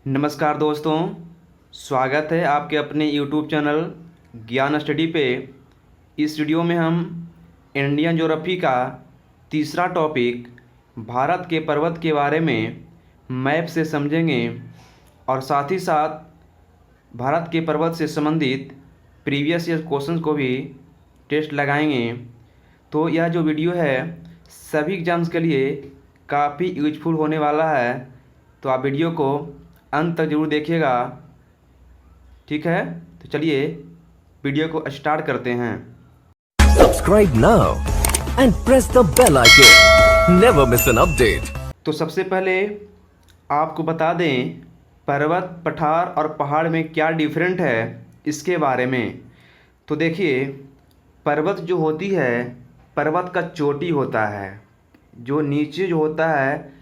नमस्कार दोस्तों, स्वागत है आपके अपने YouTube चैनल ज्ञान स्टडी पे। इस वीडियो में हम इंडियन ज्योग्राफी का तीसरा टॉपिक भारत के पर्वत के बारे में मैप से समझेंगे और साथ ही साथ भारत के पर्वत से संबंधित प्रीवियस ईयर क्वेश्चंस को भी टेस्ट लगाएंगे। तो यह जो वीडियो है सभी एग्जाम्स के लिए काफ़ी यूजफुल होने वाला है, तो आप वीडियो को अंत तक जरूर देखिएगा। ठीक है, तो चलिए वीडियो को स्टार्ट करते हैं। Subscribe now and press the bell icon. Never miss an update. तो सबसे पहले आपको बता दें पर्वत, पठार और पहाड़ में क्या डिफरेंट है इसके बारे में। तो देखिए, पर्वत जो होती है, पर्वत का चोटी होता है, जो नीचे जो होता है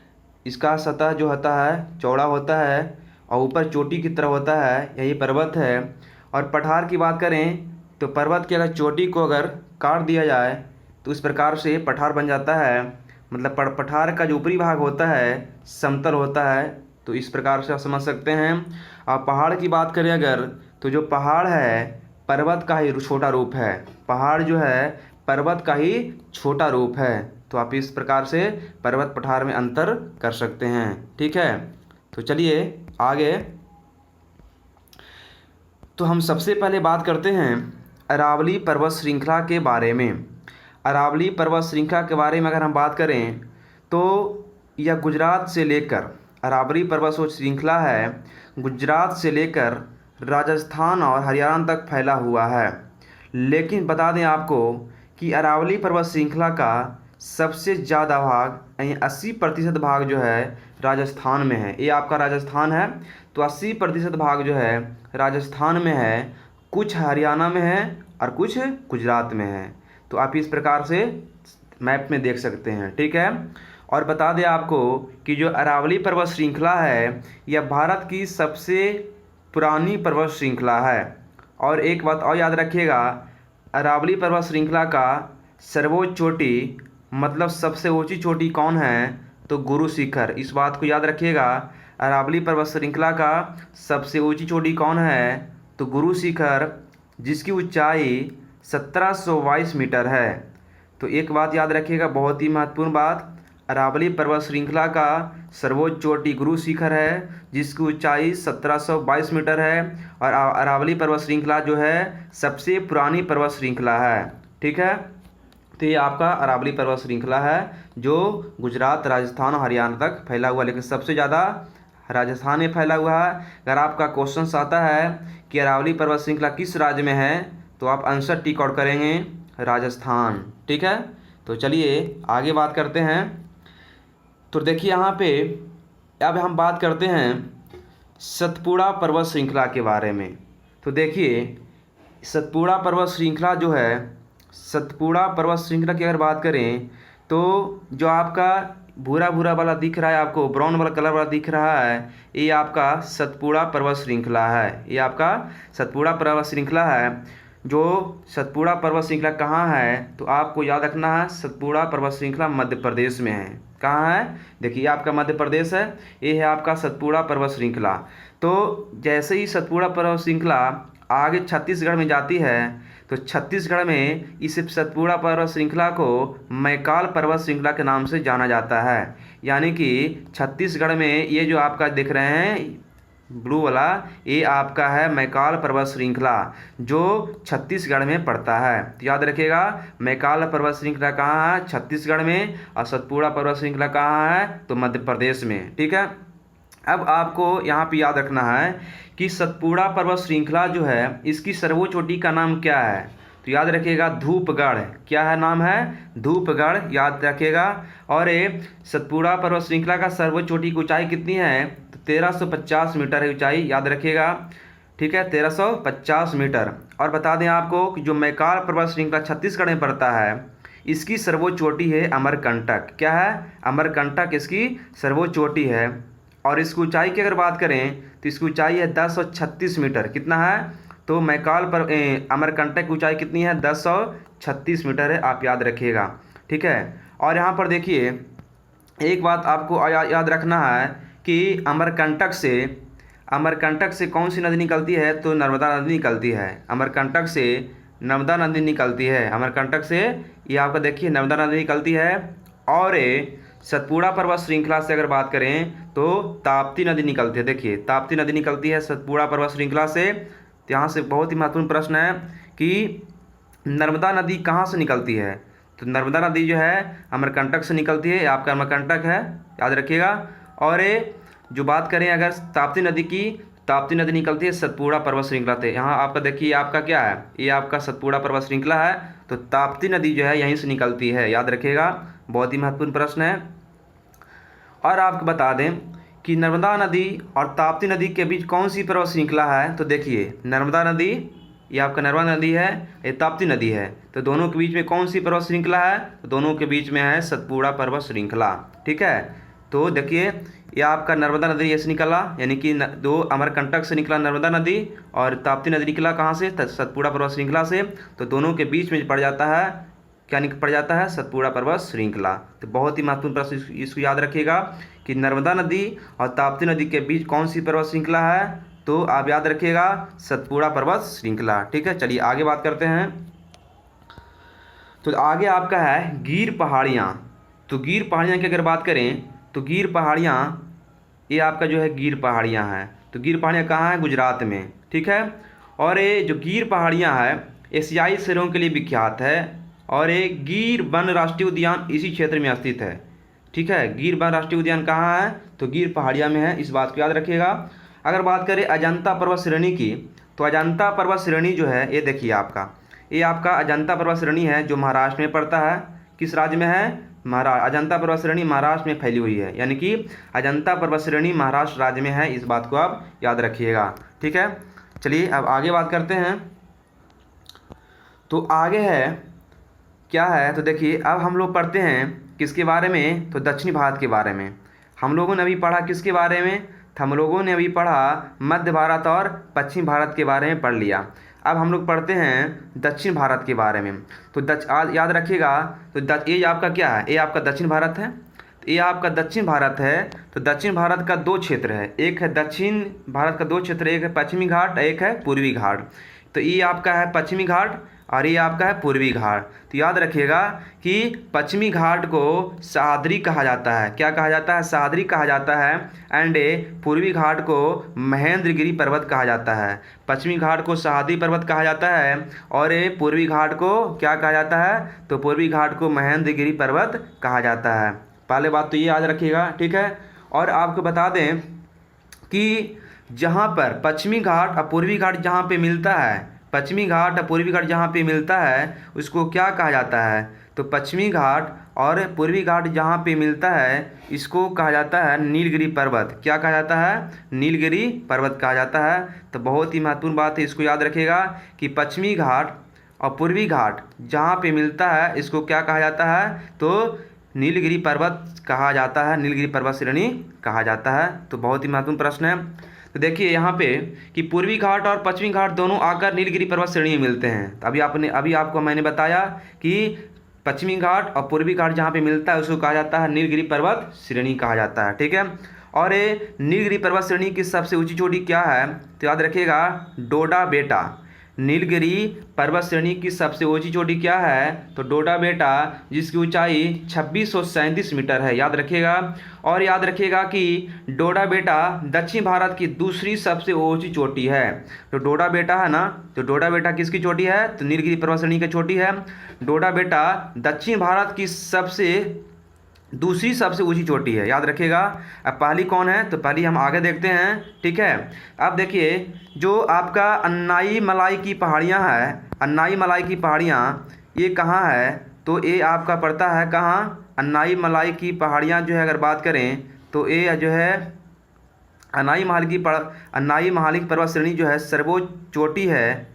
इसका सतह जो होता है चौड़ा होता है और ऊपर चोटी की तरह होता है, यही पर्वत है। और पठार की बात करें तो पर्वत की अगर चोटी को अगर काट दिया जाए तो इस प्रकार से पठार बन जाता है। मतलब पठार का जो ऊपरी भाग होता है समतल होता है, तो इस प्रकार से आप समझ सकते हैं। और पहाड़ की बात करें अगर, तो जो पहाड़ है पर्वत का ही छोटा रूप है। पहाड़ जो है पर्वत का ही छोटा रूप है। तो आप इस प्रकार से पर्वत पठार में अंतर कर सकते हैं। ठीक है, तो चलिए आगे। तो हम सबसे पहले बात करते हैं अरावली पर्वत श्रृंखला के बारे में। अरावली पर्वत श्रृंखला के बारे में अगर हम बात करें तो यह गुजरात से लेकर, अरावली पर्वत श्रृंखला है गुजरात से लेकर राजस्थान और हरियाणा तक फैला हुआ है। लेकिन बता दें आपको कि अरावली पर्वत श्रृंखला का सबसे ज़्यादा भाग यानी 80% भाग जो है राजस्थान में है। ये आपका राजस्थान है, तो 80% भाग जो है राजस्थान में है, कुछ हरियाणा में है और कुछ गुजरात में है। तो आप इस प्रकार से मैप में देख सकते हैं। ठीक है, और बता दें आपको कि जो अरावली पर्वत श्रृंखला है यह भारत की सबसे पुरानी पर्वत श्रृंखला है। और एक बात और याद रखिएगा, अरावली पर्वत श्रृंखला का सर्वोच्च चोटी मतलब सबसे ऊंची चोटी कौन है, तो गुरु शिखर। इस बात को याद रखिएगा, अरावली पर्वत श्रृंखला का सबसे ऊंची चोटी कौन है, तो गुरु शिखर, जिसकी ऊंचाई 1722 मीटर है। तो एक बात याद रखिएगा, बहुत ही महत्वपूर्ण बात, अरावली पर्वत श्रृंखला का सर्वोच्च चोटी गुरु शिखर है जिसकी ऊंचाई 1722 मीटर है। और अरावली पर्वत श्रृंखला जो है सबसे पुरानी पर्वत श्रृंखला है। ठीक है, तो ये आपका अरावली पर्वत श्रृंखला है जो गुजरात, राजस्थान और हरियाणा तक फैला हुआ, लेकिन सबसे ज़्यादा राजस्थान में फैला हुआ है। अगर आपका क्वेश्चन आता है कि अरावली पर्वत श्रृंखला किस राज्य में है, तो आप आंसर टिक आउट करेंगे राजस्थान। ठीक है, तो चलिए आगे बात करते हैं। तो देखिए यहाँ पे अब हम बात करते हैं सतपुड़ा पर्वत श्रृंखला के बारे में। तो देखिए सतपुड़ा पर्वत श्रृंखला जो है, सतपुड़ा पर्वत श्रृंखला की अगर बात करें तो जो आपका भूरा भूरा वाला दिख रहा है, आपको ब्राउन वाला कलर वाला दिख रहा है, ये आपका सतपुड़ा पर्वत श्रृंखला है। ये आपका सतपुड़ा पर्वत श्रृंखला है। जो सतपुड़ा पर्वत श्रृंखला कहाँ है, तो आपको याद रखना है सतपुड़ा पर्वत श्रृंखला मध्य प्रदेश में है। कहाँ है, देखिए आपका मध्य प्रदेश है, ये है आपका सतपुड़ा पर्वत श्रृंखला। तो जैसे ही सतपुड़ा पर्वत श्रृंखला आगे छत्तीसगढ़ में जाती है, तो छत्तीसगढ़ में इस सतपुड़ा पर्वत श्रृंखला को मैकाल पर्वत श्रृंखला के नाम से जाना जाता है। यानी कि छत्तीसगढ़ में ये जो आपका दिख रहे हैं ब्लू वाला, ये आपका है मैकाल पर्वत श्रृंखला जो छत्तीसगढ़ में पड़ता है। तो याद रखिएगा, मैकाल पर्वत श्रृंखला कहाँ है, छत्तीसगढ़ में, और सतपुड़ा पर्वत श्रृंखला कहाँ है, तो मध्य प्रदेश में। ठीक है, अब आपको यहाँ पे याद रखना है कि सतपुड़ा पर्वत श्रृंखला जो है इसकी सर्वोच्च चोटी का नाम क्या है, तो याद रखिएगा धूपगढ़। क्या है नाम है, धूपगढ़, याद रखिएगा। और ये सतपुड़ा पर्वत श्रृंखला का सर्वोच्च चोटी की ऊंचाई कितनी है, तो 1350 मीटर है ऊंचाई, याद रखिएगा। ठीक है, 1350 मीटर। और बता दें आपको कि जो मैकाल पर्वत श्रृंखला छत्तीसगढ़ में पड़ता है इसकी सर्वोच्च चोटी है अमरकंटक। क्या है, अमरकंटक इसकी सर्वोच्च चोटी है। और इसकी ऊंचाई की अगर बात करें तो इसकी ऊंचाई है 1036 मीटर। कितना है, तो मैकाल पर अमरकंटक की ऊंचाई कितनी है, 1036 मीटर है, आप याद रखिएगा। ठीक है, और यहाँ पर देखिए एक बात आपको याद रखना है कि अमरकंटक से अमरकंटक से कौन सी नदी निकलती है? तो नर्मदा नदी निकलती है। अमरकंटक से नर्मदा नदी निकलती है। अमरकंटक से ये आपका देखिए नर्मदा नदी निकलती है। और सतपुड़ा पर्वत श्रृंखला से अगर बात करें तो ताप्ती नदी निकलती है। देखिए ताप्ती नदी निकलती है सतपुड़ा पर्वत श्रृंखला से। तो यहाँ से बहुत ही महत्वपूर्ण प्रश्न है कि नर्मदा नदी कहाँ से निकलती है? तो नर्मदा नदी जो है अमरकंटक से निकलती है। आपका अमरकंटक है, याद रखिएगा। और जो बात करें अगर ताप्ती नदी की, ताप्ती नदी निकलती है सतपुड़ा पर्वत श्रृंखला से। यहाँ आपका देखिए आपका क्या है, ये आपका सतपुड़ा पर्वत श्रृंखला है। तो ताप्ती नदी जो है यहीं से निकलती है, याद रखिएगा। बहुत ही महत्वपूर्ण प्रश्न है। और आपको बता दें कि नर्मदा नदी और ताप्ती नदी के बीच कौन सी पर्वत श्रृंखला है? तो देखिए नर्मदा नदी, ये आपका नर्मदा नदी है, ये ताप्ती नदी है। तो दोनों के बीच में कौन सी पर्वत श्रृंखला है? तो दोनों के बीच में है सतपुड़ा पर्वत श्रृंखला। ठीक है, तो देखिए ये आपका नर्मदा नदी ऐसे निकला, यानी कि दो अमरकंटक से निकला नर्मदा नदी और ताप्ती नदी निकला कहाँ से? सतपुड़ा पर्वत श्रृंखला से। तो दोनों के बीच में पड़ जाता है, क्या पड़ जाता है? सतपुड़ा पर्वत श्रृंखला। तो बहुत ही महत्वपूर्ण प्रश्न, इसको याद रखिएगा कि नर्मदा नदी और ताप्ती नदी के बीच कौन सी पर्वत श्रृंखला है? तो आप याद रखिएगा सतपुड़ा पर्वत श्रृंखला। ठीक है, चलिए आगे बात करते हैं। तो आगे आपका है गिर पहाड़ियाँ। तो गिर पहाड़ियाँ की अगर बात करें तो गिर पहाड़ियाँ, ये आपका जो है गिर पहाड़ियाँ हैं। तो गिर पहाड़ियाँ कहाँ है? गुजरात में। ठीक है, और ये जो गिर पहाड़ियाँ है एशियाई शेरों के लिए विख्यात है। और ये गिर वन राष्ट्रीय उद्यान इसी क्षेत्र में स्थित है। ठीक है, गिर वन राष्ट्रीय उद्यान कहाँ है? तो गिर पहाड़ियाँ में है, इस बात को याद रखिएगा। अगर बात करें अजंता पर्वत श्रेणी की, तो अजंता पर्वत श्रेणी जो है ये देखिए आपका, ये आपका अजंता पर्वत श्रेणी है जो महाराष्ट्र में पड़ता है। किस राज्य में है? महाराष्ट्र। अजंता पर्वत श्रेणी महाराष्ट्र में फैली हुई है, यानी कि अजंता पर्वत श्रेणी महाराष्ट्र राज्य में है, इस बात को आप याद रखिएगा। ठीक है, चलिए अब आगे बात करते हैं। तो आगे है क्या है? तो देखिए अब हम लोग पढ़ते हैं किसके बारे में? तो दक्षिणी भारत के बारे में। हम लोगों ने अभी पढ़ा किसके बारे में? तो हम लोगों ने अभी पढ़ा मध्य भारत और पश्चिम भारत के बारे में पढ़ लिया। अब हम लोग पढ़ते हैं दक्षिण भारत के बारे में। तो याद रखिएगा, तो ये आपका क्या है? ये आपका दक्षिण भारत है। तो ये आपका दक्षिण भारत है। तो दक्षिण भारत का दो क्षेत्र है, एक है दक्षिण भारत का दो क्षेत्र, एक है पश्चिमी घाट, एक है पूर्वी घाट। तो ये आपका है पश्चिमी घाट और ये आपका है पूर्वी घाट। तो याद रखिएगा कि पश्चिमी घाट को सह्याद्री कहा जाता है। क्या कहा जाता है? सह्याद्री कहा जाता है। एंड पूर्वी घाट को महेंद्रगिरी पर्वत कहा जाता है। पश्चिमी घाट को सह्याद्री पर्वत कहा जाता है और ये पूर्वी घाट को क्या कहा जाता है? तो पूर्वी घाट को महेंद्रगिरी पर्वत कहा जाता है। पहले बात तो ये याद रखिएगा। ठीक है, और आपको बता दें कि जहाँ पर पश्चिमी घाट और पूर्वी घाट जहाँ पे मिलता है, पश्चिमी घाट और पूर्वी घाट जहाँ पे मिलता है उसको क्या कहा जाता है? तो पश्चिमी घाट और पूर्वी घाट जहाँ पे मिलता है इसको कहा जाता है नीलगिरी पर्वत। क्या कहा जाता है? नीलगिरी पर्वत कहा जाता है। तो बहुत ही महत्वपूर्ण बात है, इसको याद रखिएगा कि पश्चिमी घाट और पूर्वी घाट जहाँ पे मिलता है इसको क्या कहा जाता है? तो नीलगिरी पर्वत कहा जाता है, नीलगिरी पर्वत श्रेणी कहा जाता है। तो बहुत ही महत्वपूर्ण प्रश्न है। तो देखिए यहाँ पे कि पूर्वी घाट और पश्चिमी घाट दोनों आकर नीलगिरी पर्वत श्रेणी में मिलते हैं। तो अभी आपको मैंने बताया कि पश्चिमी घाट और पूर्वी घाट जहाँ पे मिलता है उसको कहा जाता है नीलगिरी पर्वत श्रेणी कहा जाता है। ठीक है, और ये नीलगिरी पर्वत श्रेणी की सबसे ऊंची चोटी क्या है? तो याद रखिएगा डोडा बेटा। नीलगिरी पर्वत श्रेणी की सबसे ऊंची चोटी क्या है? तो डोडा बेटा, जिसकी ऊंचाई 2637 मीटर है, याद रखिएगा। और याद रखिएगा कि डोडा बेटा दक्षिण भारत की दूसरी सबसे ऊंची चोटी है। तो डोडा बेटा है ना, तो डोडा बेटा किसकी चोटी है? तो नीलगिरी पर्वत श्रेणी की चोटी है। डोडा बेटा दक्षिण भारत की दूसरी सबसे ऊंची चोटी है, याद रखिएगा। अब पहली कौन है? तो पहली हम आगे देखते हैं। ठीक है, अब देखिए जो आपका अन्नाई मलाई की पहाड़ियाँ हैं, अन्नाई मलाई की पहाड़ियाँ ये कहाँ है? तो ये आपका पड़ता है कहाँ? अन्नाई मलाई की पहाड़ियाँ जो है अगर बात करें तो ये जो है अन्नाई मलाई पर्वत श्रेणी जो है सर्वोच्च चोटी है।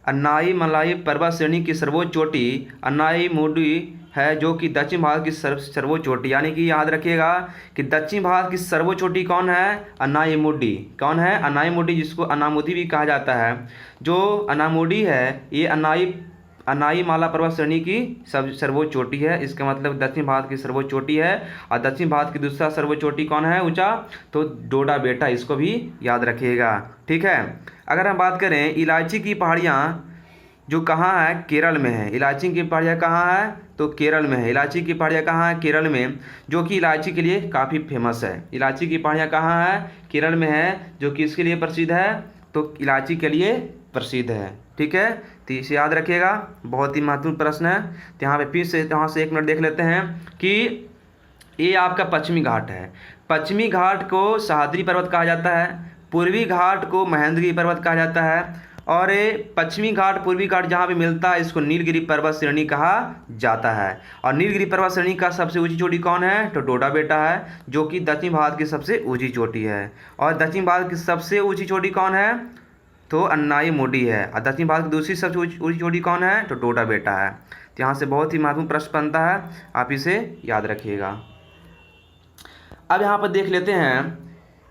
अन्नाई मलाई पर्वत श्रेणी की सर्वोच्च चोटी अन्नाई मुडी है, जो कि दक्षिण भारत की सर्वोच्च चोटी, यानी कि याद रखिएगा कि दक्षिण भारत की सर्वोच्च चोटी कौन है? अनाईमुडी। कौन है? अनाईमुडी, जिसको अनामुदी भी कहा जाता है। जो अनामुडी है ये अन्नाई अनाई माला पर्वत श्रेणी की सर्वोच्च चोटी है। इसका मतलब दक्षिण भारत की सर्वोच्च चोटी है। और दक्षिण भारत की दूसरा सर्वोच्च चोटी कौन है ऊंचा, तो डोडा बेटा, इसको भी याद रखिएगा। ठीक है। अगर हम बात करें इलायची की पहाड़ियाँ जो कहाँ है, केरल में है। इलायची की पहाड़ियाँ कहाँ है, तो केरल में है। इलायची की पहाड़ियाँ कहाँ है, केरल में, जो कि इलायची के लिए काफ़ी फेमस है। इलायची की पहाड़ियाँ कहाँ है, केरल में है, जो कि इसके लिए प्रसिद्ध है, तो इलायची के लिए प्रसिद्ध है। ठीक है, तो इसे याद रखिएगा, बहुत ही महत्वपूर्ण प्रश्न है। तो यहाँ पे फिर से यहाँ से 1 मिनट देख लेते हैं कि ये आपका पश्चिमी घाट है। पश्चिमी घाट को सह्याद्री पर्वत कहा जाता है, पूर्वी घाट को महेंद्रगिरी पर्वत कहा जाता है, और ये पश्चिमी घाट पूर्वी घाट जहाँ पे मिलता है इसको नीलगिरी पर्वत श्रेणी कहा जाता है। और नीलगिरी पर्वत श्रेणी का सबसे ऊंची चोटी कौन है, तो डोडा बेटा है, जो कि दक्षिण भारत की सबसे ऊंची चोटी है। और दक्षिण भारत की सबसे ऊंची चोटी कौन है, तो अन्नाई मोडी है। और दक्षिण भारत की दूसरी सबसे ऊंची चोटी कौन है, तो डोडा बेटा है। तो यहाँ से बहुत ही महत्वपूर्ण प्रश्न बनता है, आप इसे याद रखिएगा। अब यहाँ पर देख लेते हैं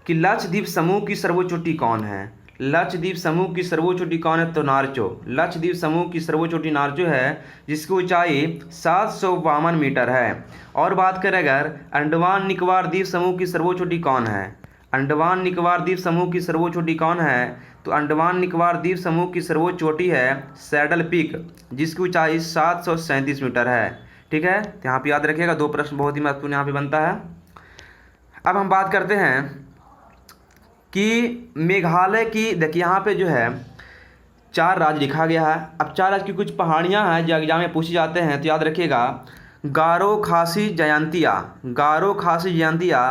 कि लक्षद्वीप समूह की सर्वोच्च चोटी कौन है। लक्षद्वीप समूह की सर्वोच्च चोटी कौन है, तो नारचो। लक्षद्वीप समूह की सर्वोच्च चोटी नारचो है, जिसकी ऊंचाई 752 मीटर है। और बात करें अगर अंडमान निकोबार द्वीप समूह की सर्वोच्च चोटी कौन है, अंडमान निकोबार द्वीप समूह की सर्वोच्च चोटी कौन है, तो अंडमान निकोबार द्वीप समूह की सर्वोच्च चोटी है सैडल पीक, जिसकी ऊंचाई 737 मीटर है। ठीक है, तो यहाँ पे याद रखिएगा, 2 प्रश्न बहुत ही महत्वपूर्ण यहाँ पे बनता है। अब हम बात करते हैं कि मेघालय की, देखिए यहाँ पे जो है 4 राज्य लिखा गया है। अब 4 राज्य की कुछ पहाड़ियाँ हैं जो एग्जाम में पूछी जाते हैं, तो याद रखिएगा। गारो खासी जयंतिया, गारो खासी जयंतिया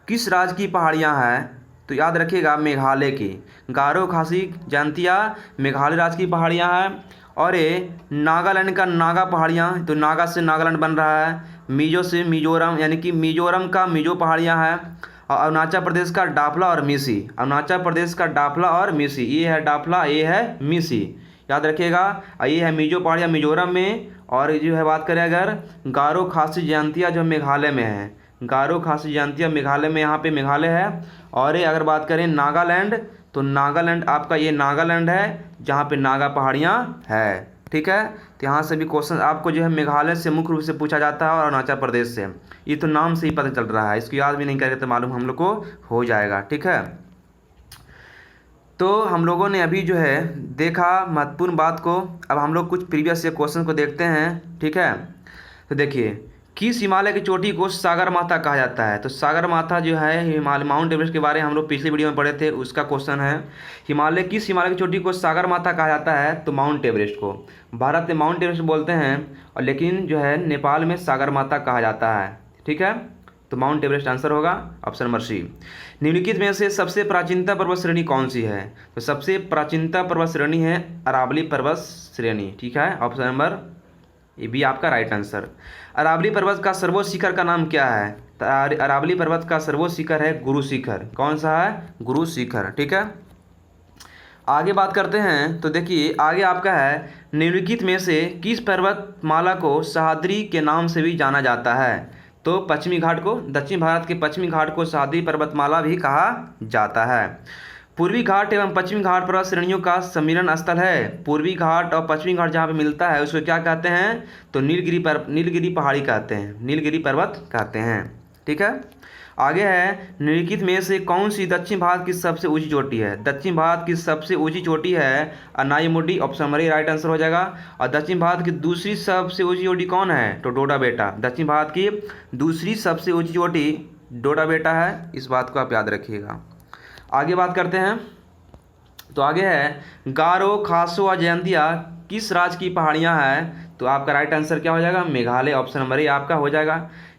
किस राज्य की पहाड़ियाँ हैं, तो याद रखिएगा मेघालय की। गारो खासी जयंतिया मेघालय राज्य की पहाड़ियाँ हैं। और ये नागालैंड का नागा पहाड़ियाँ, तो नागा से नागालैंड बन रहा है। मिजो से मिजोरम, यानी कि मिजोरम का मिजो पहाड़ियाँ हैं। और अरुणाचल प्रदेश का डाफला और मिसी, अरुणाचल प्रदेश का डाफला और मिसी, ये है डाफला, ये है मिसी, याद रखिएगा। और ये है मिजो पहाड़ियाँ मिजोरम में। और जो है बात करें अगर गारो खासी जयंतिया जो मेघालय में है, गारो खासी जयंतिया मेघालय में, यहाँ पे मेघालय है। और ये अगर बात करें नागालैंड, तो नागालैंड आपका ये नागालैंड है, जहाँ पे नागा पहाड़ियाँ है। ठीक है, तो यहाँ से भी क्वेश्चन आपको जो है मेघालय से मुख्य रूप से पूछा जाता है और अरुणाचल प्रदेश से। ये तो नाम से ही पता चल रहा है, इसको याद भी नहीं करेंगे तो मालूम हम लोग को हो जाएगा। ठीक है, तो हम लोगों ने अभी जो है देखा महत्वपूर्ण बात को। अब हम लोग कुछ प्रीवियस से क्वेश्चन को देखते हैं। ठीक है, तो देखिए, किस हिमालय की चोटी को सागर माथा कहा जाता है, तो सागर माथा जो है हिमालय, माउंट एवरेस्ट के बारे में हम लोग पिछले वीडियो में पढ़े थे, उसका क्वेश्चन है। किस हिमालय की चोटी को सागर माथा कहा जाता है, तो माउंट एवरेस्ट को। भारत में माउंट एवरेस्ट बोलते हैं, और लेकिन जो है नेपाल में सागर माथा कहा जाता है। ठीक है, तो माउंट एवरेस्ट आंसर होगा, ऑप्शन नंबर सी। निम्नलिखित में से सबसे प्राचीनतम पर्वत श्रेणी कौन सी है, तो सबसे प्राचीनतम पर्वत श्रेणी है अरावली पर्वत श्रेणी। ठीक है, ऑप्शन नंबर ये भी आपका राइट आंसर। अरावली पर्वत का सर्वोच्च शिखर का नाम क्या है, तो अरावली पर्वत का सर्वोच्च शिखर है गुरु शिखर। कौन सा है, गुरु शिखर। ठीक है, आगे बात करते हैं। तो देखिए आगे आपका है, निम्नलिखित में से किस पर्वतमाला को सह्याद्री के नाम से भी जाना जाता है, तो पश्चिमी घाट को, दक्षिण भारत के पश्चिमी घाट को सह्याद्री पर्वतमाला भी कहा जाता है। पूर्वी घाट एवं पश्चिमी घाट पर्वत श्रेणियों का सम्मिलन स्थल है। पूर्वी घाट और पश्चिमी घाट जहाँ पे मिलता है उसको क्या कहते हैं, तो नीलगिरी पहाड़ी कहते हैं, नीलगिरी पर्वत कहते हैं। ठीक है, आगे है, निम्नलिखित में से कौन सी दक्षिण भारत की सबसे ऊंची चोटी है, दक्षिण भारत की सबसे ऊंची चोटी है Anaimudi, option number A right answer हो जाएगा। और दक्षिण भारत की दूसरी सबसे ऊंची चोटी कौन है, तो डोडा बेटा। दक्षिण भारत की दूसरी सबसे ऊंची चोटी डोडा बेटा है, इस बात को आप याद रखिएगा। आगे बात करते हैं। तो आगे है, गारो खासो और जयंतिया किस राज्य की पहाड़ियाँ हैं, तो आपका राइट आंसर क्या हो जाएगा, मेघालय, ऑप्शन नंबर ए आपका हो जाएगा।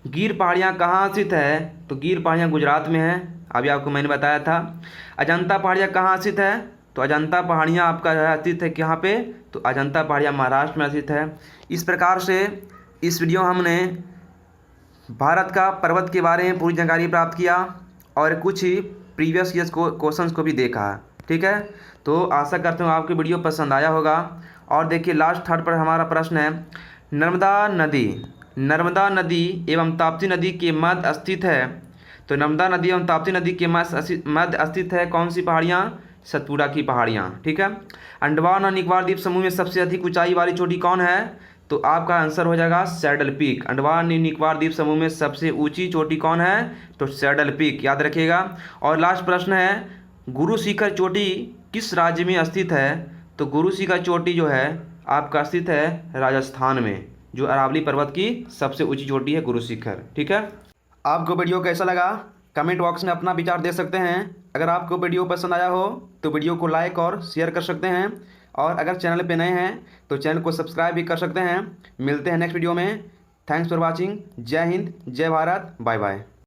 गिर पहाड़ियाँ कहाँ स्थित है, तो गिर पहाड़ियाँ गुजरात में है, अभी आपको मैंने बताया था। अजंता पहाड़ियाँ कहाँ स्थित है, तो अजंता पहाड़ियाँ आपका स्थित है कहाँ पे, तो अजंता पहाड़ियाँ महाराष्ट्र में स्थित है। इस प्रकार से इस वीडियो हमने भारत का पर्वत के बारे में पूरी जानकारी प्राप्त किया और कुछ ही प्रीवियस ईयर्स क्वेश्चंस को भी देखा। ठीक है, तो आशा करता हूँ आपको वीडियो पसंद आया होगा। और देखिए लास्ट थर्ड पर हमारा प्रश्न है, नर्मदा नदी एवं ताप्ती नदी के मध्य स्थित है, तो नर्मदा नदी एवं ताप्ती नदी के मध्य स्थित है कौन सी पहाड़ियाँ, सतपुड़ा की पहाड़ियाँ। ठीक है, अंडमान और निकोबार द्वीप समूह में सबसे अधिक ऊंचाई वाली चोटी कौन है? तो आपका आंसर हो जाएगा सैडल पीक। अंडमान निकोबार द्वीप समूह में सबसे ऊंची चोटी कौन है? तो सैडल पीक, याद रखिएगा। और लास्ट प्रश्न है, गुरु शिखर चोटी किस राज्य में स्थित है? तो गुरु शिखर चोटी जो है आपका स्थित है राजस्थान में। जो अरावली पर्वत की सबसे ऊंची चोटी है गुरु शिखर। ठीक है, आपको वीडियो कैसा लगा कमेंट बॉक्स में अपना विचार दे सकते हैं। अगर आपको वीडियो पसंद आया हो तो वीडियो को लाइक और शेयर कर सकते हैं, और अगर चैनल पे नए हैं तो चैनल को सब्सक्राइब भी कर सकते हैं। मिलते हैं नेक्स्ट वीडियो में। Thanks for watching. जय हिंद, जय भारत, बाय बाय।